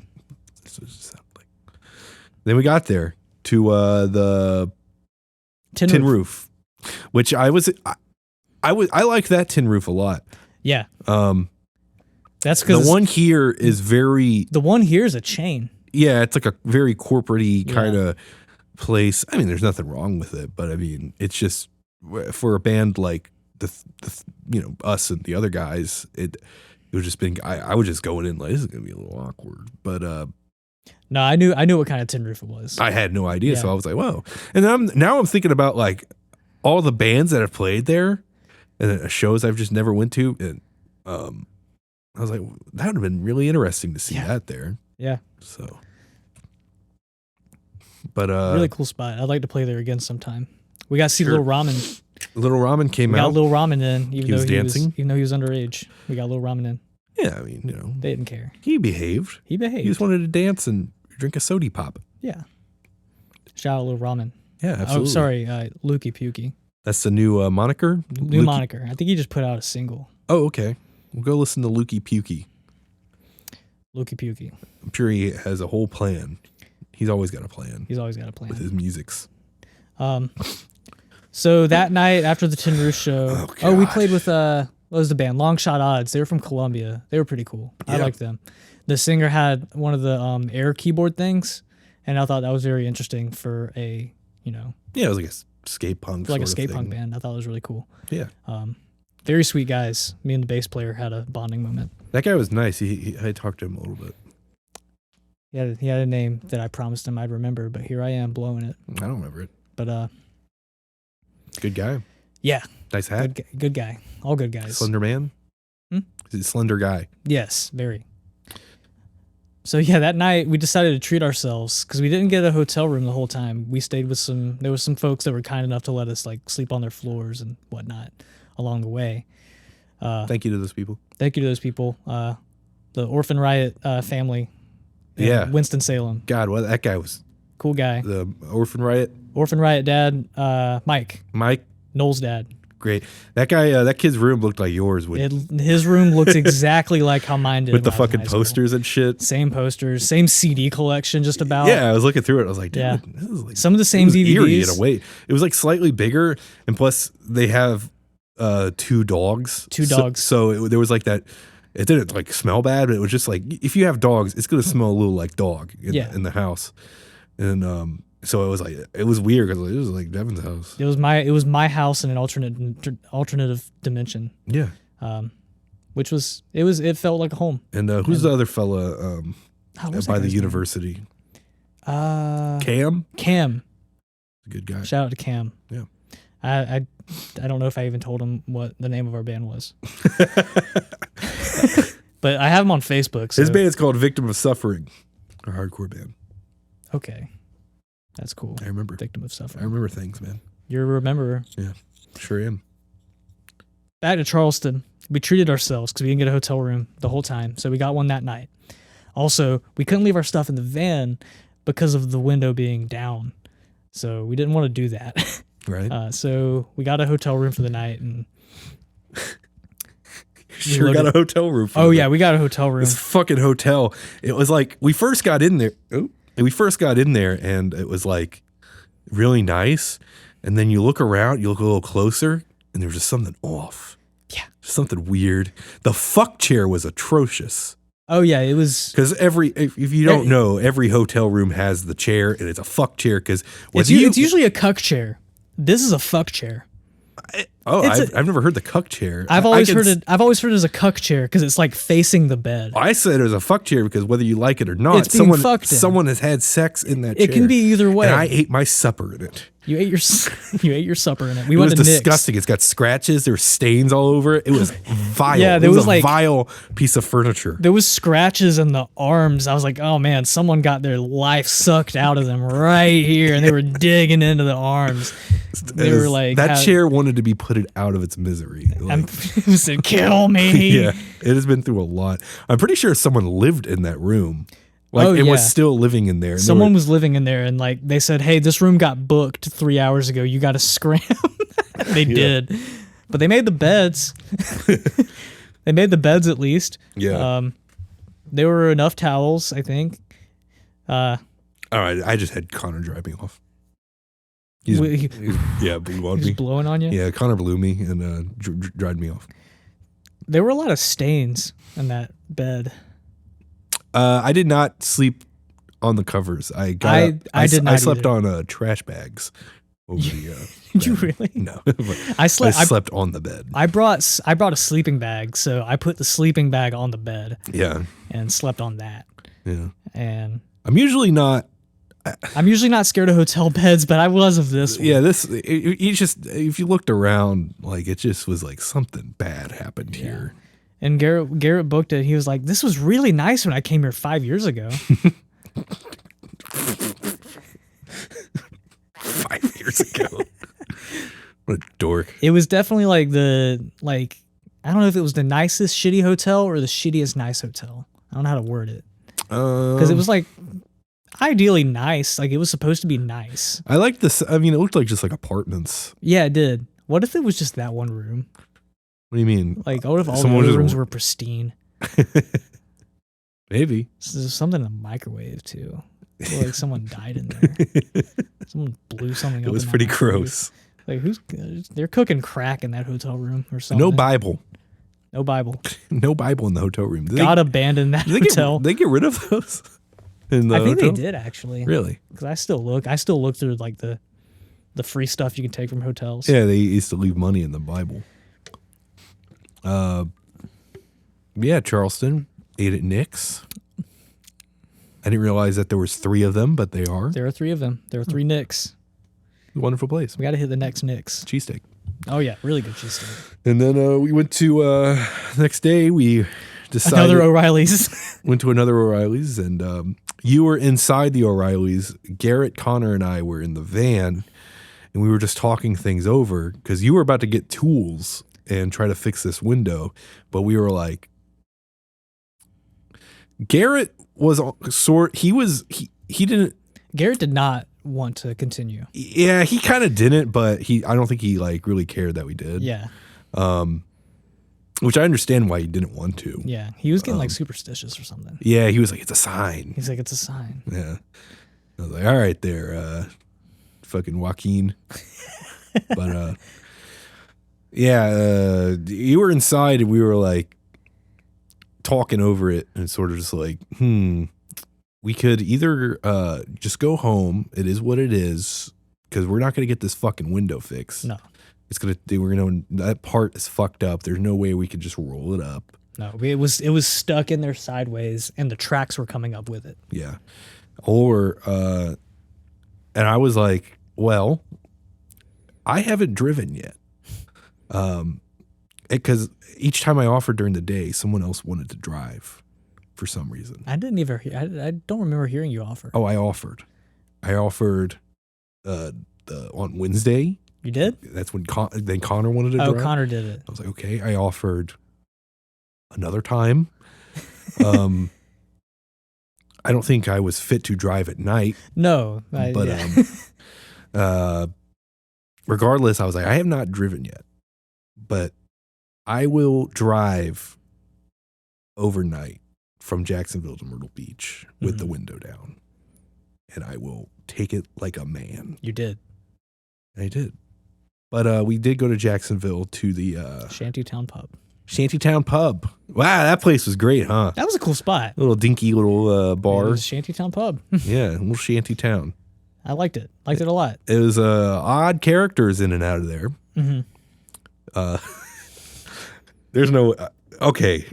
Then we got there to the tin roof, which I like that tin roof a lot. Yeah. That's because the one here is the one here is a chain. Yeah, it's like a very corporate-y kind of place. I mean, there's nothing wrong with it, but I mean, it's just for a band like the us and the other guys, it would just been. I was just going in like this is gonna be a little awkward, but no, I knew what kind of tin roof it was. I had no idea, so I was like, whoa. And then I'm thinking about like all the bands that have played there and shows I've just never went to, and I was like, that would have been really interesting to see that there. Yeah. So. But really cool spot. I'd like to play there again sometime. We got to see Little Ramen. Little Ramen came out. We got Little Ramen in, even though he was underage. We got Little Ramen in. Yeah, I mean, they didn't care. He behaved. He just wanted to dance and drink a soda pop. Yeah. Shout out Little Ramen. Yeah, absolutely. Oh, sorry, Lukey Pukey. That's the new moniker. New moniker. I think he just put out a single. Oh, okay. We'll go listen to Lukey Pukey. Lukey Pukey. I'm sure he has a whole plan. He's always got a plan. With his musics. So that night after the Tin Roof show, we played with what was the band? Long Shot Odds. They were from Columbia. They were pretty cool. I liked them. The singer had one of the air keyboard things, and I thought that was very interesting for a Yeah, it was like a skate punk. Like a skate punk band. I thought it was really cool. Yeah. Very sweet guys. Me and the bass player had a bonding moment. That guy was nice. I talked to him a little bit. He had a name that I promised him I'd remember, but here I am blowing it. I don't remember it. But good guy. Yeah. Nice hat. Good guy. All good guys. Slender man. Is he a slender guy? Yes, very. So yeah, that night we decided to treat ourselves because we didn't get a hotel room the whole time. We stayed with there was some folks that were kind enough to let us like sleep on their floors and whatnot along the way. Thank you to those people. Thank you to those people. The Orphan Riot family. Yeah. Winston-Salem. God, well, that guy was cool guy. The Orphan Riot dad, Mike. Noel's dad. Great. That guy, that kid's room looked like yours. His room looked exactly like how mine did. With the fucking posters and shit. Same posters, same CD collection just about. Yeah, I was looking through it. I was like, dude, this is like, some of the same DVDs. Eerie in a way. It was like slightly bigger, and plus they have 2 dogs. So there was like that. It didn't like smell bad, but it was just like if you have dogs, it's gonna smell a little like dog in the house, and so it was like it was weird because it was like Devin's house. It was my house in an alternative dimension. Yeah, it felt like a home. And who's the other fella by the university? Cam. A good guy. Shout out to Cam. Yeah. I don't know if I even told him what the name of our band was. But I have him on Facebook. So. His band is called Victim of Suffering, a hardcore band. Okay. That's cool. I remember. Victim of Suffering. I remember things, man. You're a rememberer. Yeah, sure am. Back to Charleston. We treated ourselves because we didn't get a hotel room the whole time. So we got one that night. Also, we couldn't leave our stuff in the van because of the window being down. So we didn't want to do that. Right. So we got a hotel room for the night, and got a hotel room. We got a hotel room. This fucking hotel. It was like we first got in there, and it was like really nice. And then you look around, you look a little closer, and there was just something off. Yeah, something weird. The fuck chair was atrocious. Oh yeah, it was because if you don't know, every hotel room has the chair, and it's a fuck chair because it's usually a cuck chair. This is a fuck chair. I've never heard the cuck chair. I've always heard it as a cuck chair because it's like facing the bed. I said it was a fuck chair because whether you like it or not, It's being fucked in. someone has had sex in that chair. It can be either way. And I ate my supper in it. You ate your supper in it. We It went was to Nick's. disgusting. It's got scratches. There were stains all over it. It was vile. Yeah, there it was was a like- vile piece of furniture. There was scratches in the arms. I was like, oh man, someone got their life sucked out of them right here, and they were digging into the arms. They were like, that chair wanted to be put out of its misery. Like, it said, kill me. yeah, it has been through a lot. I'm pretty sure someone lived in that room. Like, Oh, it was yeah. still living in there. And Someone was living in there, and like they said, hey, this room got booked 3 hours ago. You got to scram. They did, but they made the beds. They made the beds at least. Yeah. There were enough towels, I think. All right, I just had Connor drive me off. He's blew on He's me. blowing on you. Yeah, Connor blew me and dried me off. There were a lot of stains in that bed. I did not sleep on the covers. I slept on trash bags over the. Did you really? No, I I slept. slept on the bed. I brought a sleeping bag, so I put the sleeping bag on the bed Yeah, and slept on that. yeah. And I'm usually not. I'm usually not scared of hotel beds, but I was of this one. Yeah, if you looked around, like it just was like something bad happened here. And Garrett booked it. He was like, "This was really nice when I came here 5 years ago." 5 years ago. What a dork. It was definitely like I don't know if it was the nicest shitty hotel or the shittiest nice hotel. I don't know how to word it because it was like ideally nice. Like it was supposed to be nice. I liked this. I mean, it looked like just like apartments. Yeah, it did. What if it was just that one room? What do you mean? Like, what if all the Someone other just- rooms were pristine? Maybe. There's something in the microwave too. I feel like someone died in there. Someone blew something up. It was in that pretty microwave. gross. Like they're cooking crack in that hotel room or something. No Bible. No Bible. No Bible in the hotel room. God abandoned that hotel. They get rid of those in the I think hotel? they did actually. Really? Because I still look through like the free stuff you can take from hotels. Yeah, they used to leave money in the Bible. Yeah, Charleston ate at Nick's. I didn't realize that there was 3 of them, but they are. There are 3 of them. There are 3 Nicks. Wonderful place. We got to hit the next Nicks. Cheesesteak. Oh yeah, really good cheesesteak. And then we went to next day. We decided Another O'Reilly's. went to another O'Reilly's, and you were inside the O'Reilly's. Garrett, Connor, and I were in the van, and we were just talking things over because you were about to get tools and try to fix this window, but we were like, Garrett was he didn't. Garrett did not want to continue. Yeah, he kind of didn't, but I don't think he like really cared that we did. Yeah. Which I understand why he didn't want to. Yeah. He was getting like superstitious or something. Yeah, he was like, it's a sign. He's like, it's a sign. Yeah. I was like, all right there, fucking Joaquin. But you were inside and we were like talking over it and sort of just like, we could either just go home. It is what it is, because we're not going to get this fucking window fixed. No. That part is fucked up. There's no way we could just roll it up. No, it was stuck in there sideways, and the tracks were coming up with it. Yeah. Or, and I was like, well, I haven't driven yet. Because each time I offered during the day, someone else wanted to drive for some reason. I didn't even I don't remember hearing you offer. Oh, I offered on Wednesday. You did? That's when then Connor wanted to drive. Oh, Connor did it. I was like, okay. I offered another time. I don't think I was fit to drive at night. No. Regardless, I was like, I have not driven yet, but I will drive overnight from Jacksonville to Myrtle Beach with the window down, and I will take it like a man. You did. I did. But we did go to Jacksonville to the Shantytown Pub. Shantytown Pub. Wow, that place was great, huh? That was a cool spot. Little dinky little bar. It was Shantytown Pub. Yeah, a little shanty town. I liked it. Liked it a lot. It was odd characters in and out of there. Mm-hmm. There's no okay.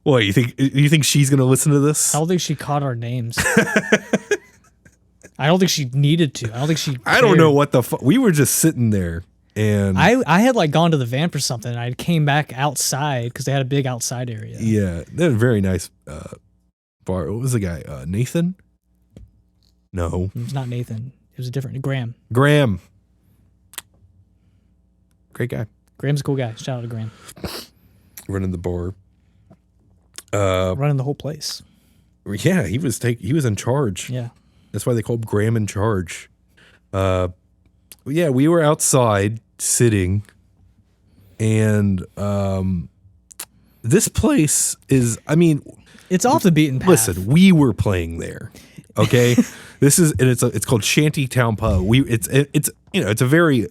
What you think she's gonna listen to this? I don't think she caught our names. I don't think she needed to. I don't think she cared. I don't know what the fuck. We were just sitting there, and I had like gone to the van for something. And I came back outside because they had a big outside area. Yeah, they had a very nice bar. What was the guy? Nathan? No, it was not Nathan. It was a different Graham. Graham. Great guy. Graham's a cool guy. Shout out to Graham. Running the bar. Running the whole place. Yeah, he was in charge. Yeah. That's why they called Graham in charge. Yeah, we were outside sitting, and this place is, I mean, it's off the beaten path. Listen, we were playing there. Okay, it's called Shantytown Pub. It's a very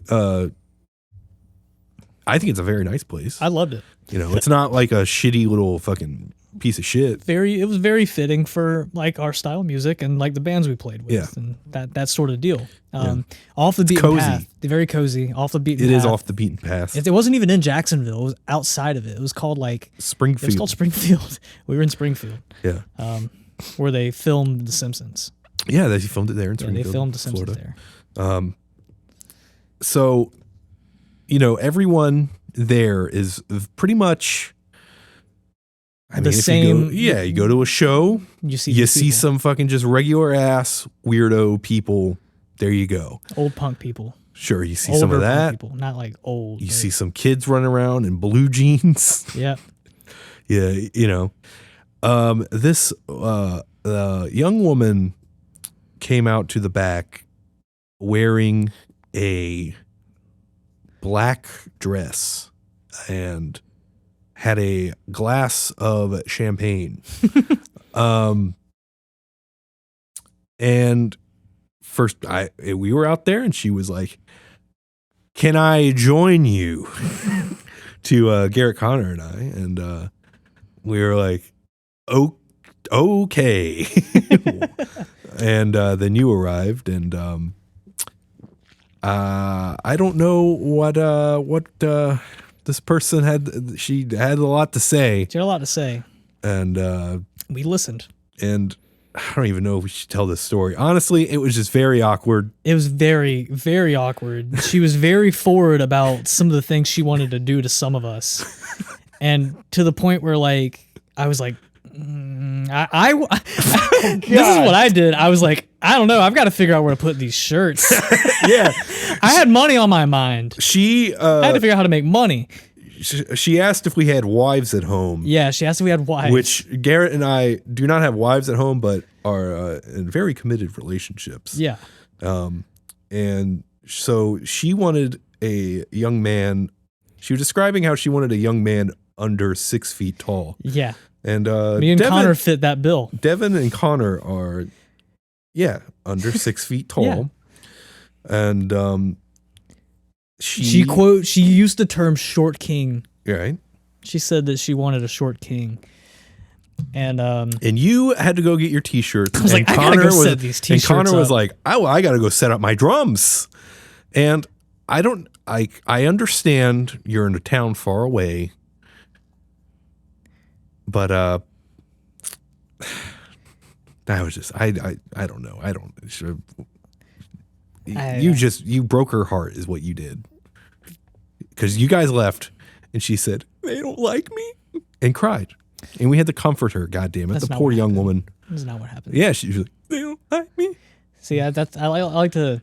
I think it's a very nice place. I loved it. It's not like a shitty little fucking piece of shit. It was very fitting for like our style of music and like the bands we played with. Yeah. And that sort of deal. Off the beaten path. Very cozy. Off the beaten path. It is off the beaten path. It wasn't even in Jacksonville. It was outside of it. It was called like Springfield. It was called Springfield. We were in Springfield. Yeah. Where they filmed The Simpsons. Yeah, they filmed it there in Yeah, Springfield, they filmed The Simpsons Florida. there. So, everyone there is pretty much. I mean, The same. You go to a show, you see see some fucking just regular ass weirdo people. There you go. Old punk people. Sure, you see Older some of punk that. people, not like old. You see some kids running around in blue jeans. Yeah. Yeah, this young woman came out to the back wearing a black dress and had a glass of champagne. And first we were out there and she was like, "Can I join you?" to Garrett Connor and I. And we were like, okay. And then you arrived, and I don't know what this person had. She had a lot to say. She had a lot to say, and we listened. And I don't even know if we should tell this story. Honestly, it was just very awkward. It was very, very awkward. She was very forward about some of the things she wanted to do to some of us, and to the point where like I was like. This is what I did. I was like, I don't know. I've got to figure out where to put these shirts. Yeah. I had money on my mind. I had to figure out how to make money. She asked if we had wives at home. Yeah, she asked if we had wives. Which Garrett and I do not have wives at home, but are in very committed relationships. Yeah. And so she wanted a young man. She was describing how she wanted a young man under 6 feet tall. Yeah. And me and Connor fit that bill. Devin and Connor are, under 6 feet tall. Yeah. And she used the term short king. Right. She said that she wanted a short king. And you had to go get your t-shirts. I was like, I gotta go set these t-shirts And Connor was up. like, I gotta go set up my drums. And I understand you're in a town far away. But I was just I don't know. I don't you broke her heart is what you did. Because you guys left and she said, "They don't like me," and cried. And we had to comfort her, God damn it. The poor young woman. That's not what happened. Yeah, she was like, "They don't like me." See, I like to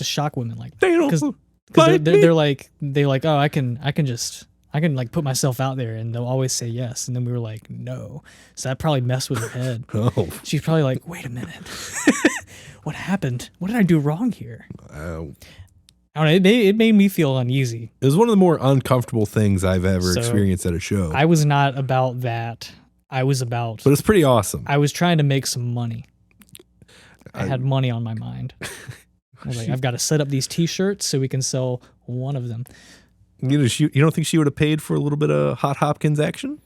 shock women like that. They don't because they're like oh I can like put myself out there and they'll always say yes. And then we were like, no. So that probably messed with her head. Oh. She's probably like, wait a minute. What happened? What did I do wrong here? I don't know. It made me feel uneasy. It was one of the more uncomfortable things I've ever experienced at a show. I was not about that. But it's pretty awesome. I was trying to make some money. I had money on my mind. I was like, I've got to set up these t-shirts so we can sell one of them. You don't think she would have paid for a little bit of Hot Hopkins action?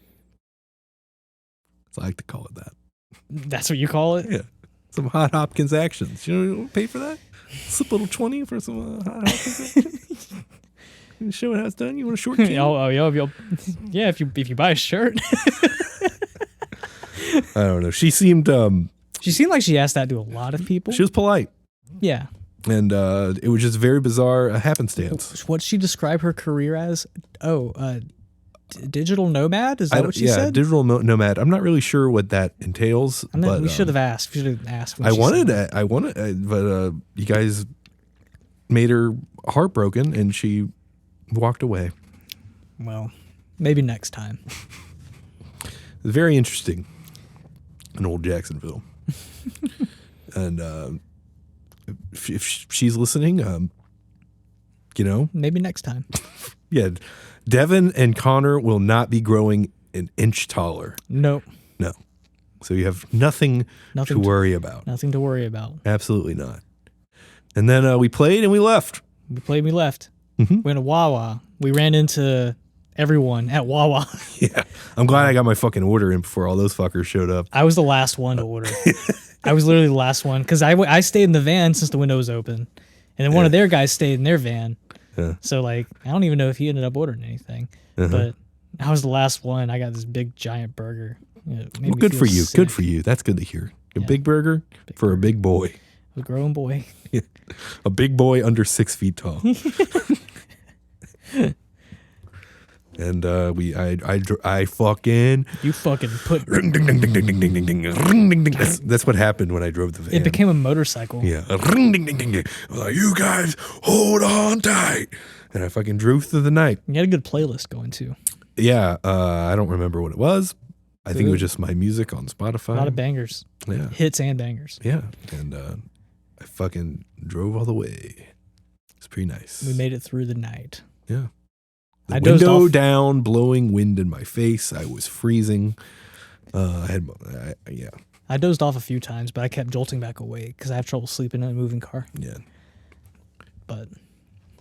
I like to call it that. That's what you call it? Yeah. Some Hot Hopkins actions. You know, pay for that? Slip a little 20 for some Hot Hopkins actions. You show it how it's done. You want a short key? Yeah, if you buy a shirt. I don't know. She seemed like she asked that to a lot of people. She was polite. Yeah. And it was just very bizarre happenstance. What she described her career as? Digital nomad? Is that what she said? Yeah, digital nomad. I'm not really sure what that entails. But we should have asked. We should have asked. I wanted, but you guys made her heartbroken, and she walked away. Well, maybe next time. Very interesting in old Jacksonville. And if she's listening, you know, maybe next time. Yeah, Devin and Connor will not be growing an inch taller. Nope. No. So you have nothing to worry about. Nothing to worry about. Absolutely not. And then we played and we left. We left. Mm-hmm. We went to Wawa. We ran into everyone at Wawa. Yeah. I'm glad I got my fucking order in before all those fuckers showed up. I was the last one to order. I was literally the last one because I stayed in the van since the window was open. And then one of their guys stayed in their van. Yeah. So, like, I don't even know if he ended up ordering anything. But I was the last one. I got this big, giant burger. Well, good for you. Sick. Good for you. That's good to hear. A big burger for a big boy. A grown boy. Yeah. A big boy under 6 feet tall. And I fucking... You fucking put... Ring, ding, ding, ding, ding, ding, ding, ding, ring, ding, ding. That's what happened when I drove the van. It became a motorcycle. Yeah. Ring, ding, ding, ding, ding. I was like, you guys, hold on tight. And I fucking drove through the night. You had a good playlist going, too. Yeah. I don't remember what it was. I think it was just my music on Spotify. A lot of bangers. Yeah. Hits and bangers. Yeah. And I fucking drove all the way. It's pretty nice. We made it through the night. Yeah. The window down, blowing wind in my face. I was freezing. I dozed off a few times, but I kept jolting back awake because I have trouble sleeping in a moving car. Yeah. But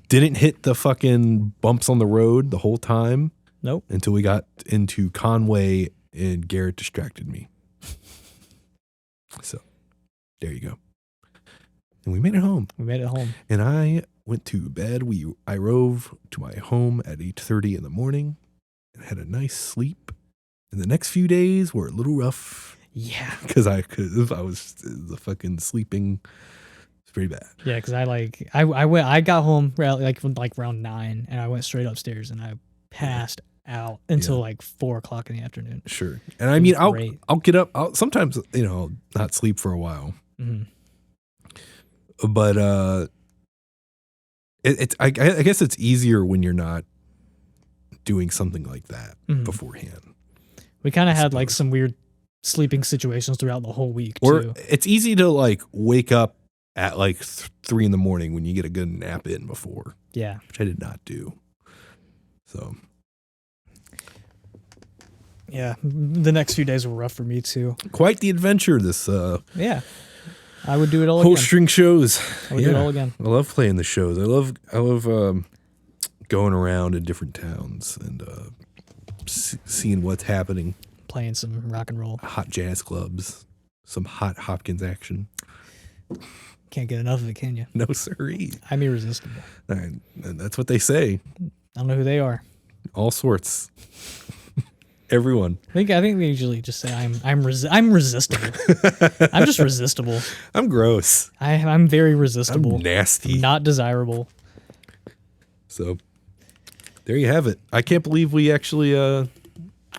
didn't hit the fucking bumps on the road the whole time. Nope. Until we got into Conway and Garrett distracted me. So there you go. And we made it home. And I went to bed. I rove to my home at 8:30 in the morning and had a nice sleep. And the next few days were a little rough. Yeah. Because I was the fucking sleeping. It's pretty bad. Yeah, because I got home around 9 and I went straight upstairs and I passed out until like 4 o'clock in the afternoon. Sure. And I mean, I'll get up. I'll sometimes, not sleep for a while. Mm-hmm. But I guess it's easier when you're not doing something like that beforehand. We kind of had like some weird sleeping situations throughout the whole week or too. It's easy to like wake up at like 3 in the morning when you get a good nap in before. Yeah. Which I did not do. So. Yeah. The next few days were rough for me too. Quite the adventure this yeah. I would do it all whole again. String shows. I would do it all again. I love playing the shows. I love going around in different towns and seeing what's happening. Playing some rock and roll. Hot jazz clubs. Some hot Hopkins Can't get enough of it, can you? No, sirree. I'm irresistible. And that's what they say. I don't know who they are. All sorts. Everyone. I think they usually just say I'm resistible. I'm just resistible. I'm gross. I'm very resistible. I'm nasty. Not desirable. So there you have it. I can't believe we actually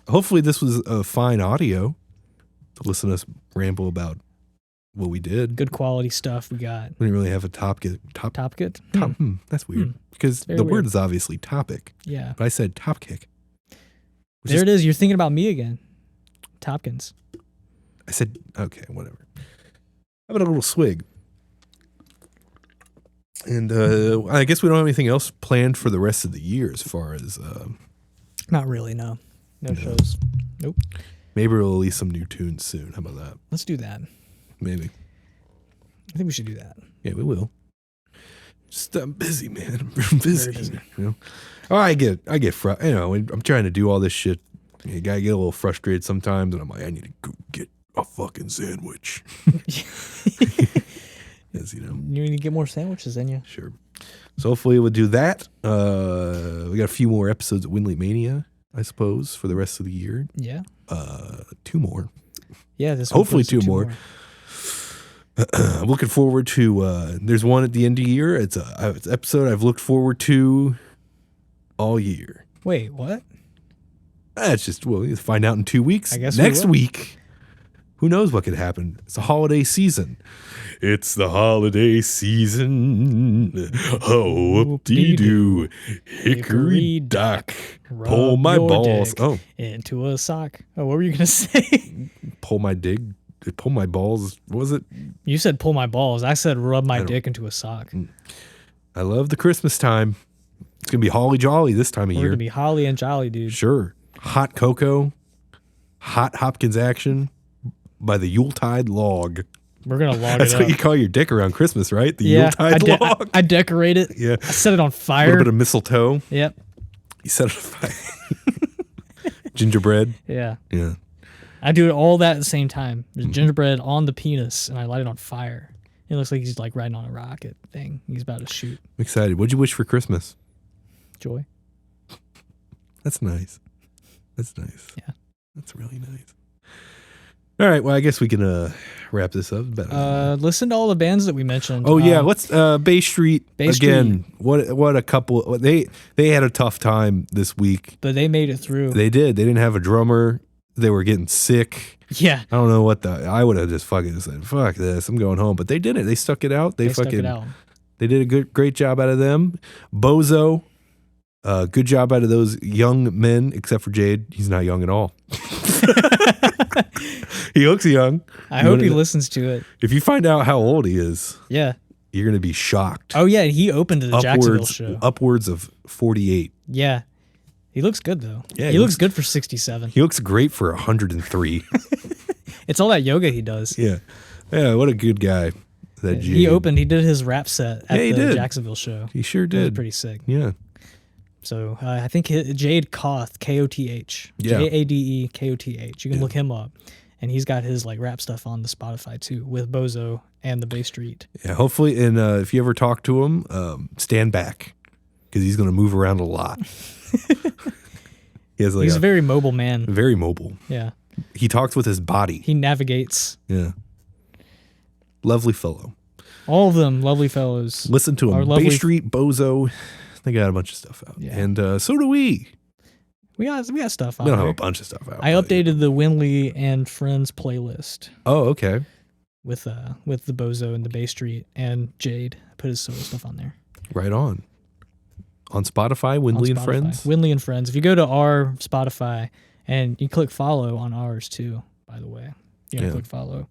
hopefully this was a fine audio to listen to us ramble about what we did. Good quality stuff we got. We didn't really have a topic. That's weird. Because the word is obviously topic. Yeah. But I said top kick. There it is. You're thinking about me again. Topkins. I said, okay, whatever. How about a little swig? And I guess we don't have anything else planned for the rest of the year as far as... Not really, no. No shows. Nope. Maybe we'll release some new tunes soon. How about that? Let's do that. Maybe. I think we should do that. Yeah, we will. Just I'm busy, man. I'm busy. Very busy. Oh, I get I'm trying to do all this shit. You gotta get a little frustrated sometimes, and I'm like, I need to go get a fucking sandwich. As you know. You need to get more sandwiches in you. Sure. So hopefully we'll do that. We got a few more episodes of WindleyMania, I suppose, for the rest of the year. Yeah. 2 more. Yeah, this hopefully 2 more. I'm looking forward to. There's one at the end of the year. It's an episode I've looked forward to all year. Wait, what? It's just you'll find out in 2 weeks. I guess next week. Who knows what could happen? It's a holiday season. It's the holiday season. Oh, whoop-dee-doo. Hickory dock. Pull my balls. Oh. Into a sock. Oh, what were you going to say? Pull my balls. What was it? You said pull my balls. I said rub my dick into a sock. I love the Christmas time. It's going to be holly jolly this time of year. We're going to be holly and jolly, dude. Sure. Hot cocoa. Hot Hopkins action by the Yuletide log. We're going to log That's it what up. you call your dick around Christmas, right? The Yuletide log. I decorate it. Yeah. I set it on A fire. little bit of mistletoe. Yep. You set it on fire. Gingerbread. Yeah. Yeah. I do it all that at the same time. There's gingerbread on the penis, and I light it on fire. It looks like he's like riding on a rocket thing. He's about to shoot. I'm excited. What'd you wish for Christmas? Joy. That's nice. That's nice. Yeah. That's really nice. All right. Well, I guess we can wrap this up. Listen to all the bands that we mentioned. Oh yeah, let's Bay Street Bay again. What a couple. They had a tough time this week. But they made it through. They did. They didn't have a drummer. They were getting sick. Yeah. I don't know what I would have just fucking said, fuck this, I'm going home. But they didn't. They stuck it out. They stuck it out. They did a great job out of them. Bozo, good job out of those young men, except for Jade. He's not young at all. He looks young. I hope he listens to it. If you find out how old he is, yeah, you're going to be shocked. Oh yeah, he opened to the Jacksonville show. Upwards of 48. Yeah. He looks good though. Yeah, he looks good for 67. He looks great for 103. It's all that yoga he does. Yeah. Yeah, what a good guy. That He did his rap set at the Jacksonville show. He sure did. It was pretty sick. Yeah. So I think Jade Koth, Koth, yeah. JADEKOTH. You can look him up. And he's got his like rap stuff on the Spotify too, with Bozo and the Bay Street. Yeah, hopefully, and if you ever talk to him, stand back because he's going to move around a lot. He's a very mobile man. Very mobile. Yeah. He talks with his body. He navigates. Yeah. Lovely fellow. All of them, lovely fellows. Listen to him. Bay Street, Bozo. They got a bunch of stuff out. Yeah. And so do we. We got stuff out. We don't have a bunch of stuff out. I updated the Windley and Friends playlist. Oh, okay. With the Bozo and the Bay Street and Jade. I put his solo stuff on there. Right on. On Spotify, Windley and Friends? Windley and Friends. If you go to our Spotify and you click follow on ours too, by the way. You gotta click follow.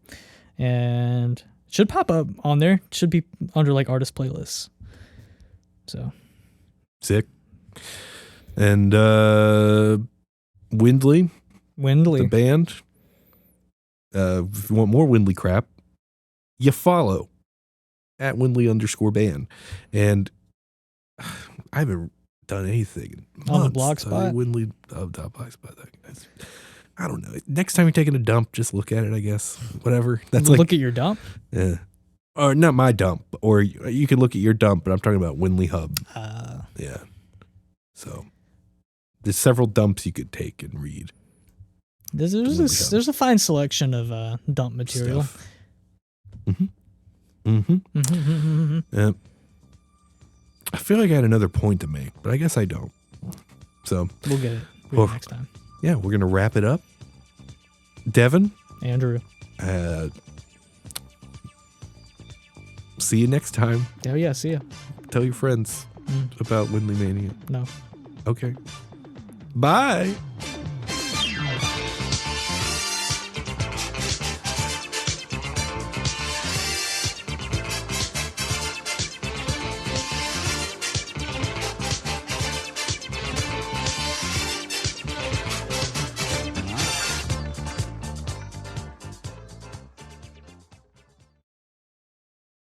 And it should pop up on there. It should be under like artist playlists. So. Sick. And Windley, the band. If you want more Windley crap, you follow at Windley_band. And I haven't done anything in on the blog spot. Windley blogspot. I don't know. Next time you're taking a dump, just look at it. I guess whatever. That's look at your dump. Yeah. Or not my dump. Or you can look at your dump, but I'm talking about Windley Hub. Yeah. So. There's several dumps you could take and read. There's a fine selection of dump material. Stuff. Yeah. I feel like I had another point to make, but I guess I don't. So we'll get it next time. Yeah, we're gonna wrap it up. Devin, Andrew. See you next time. Oh yeah, see ya. Tell your friends about WindleyMania. No. Okay. Bye.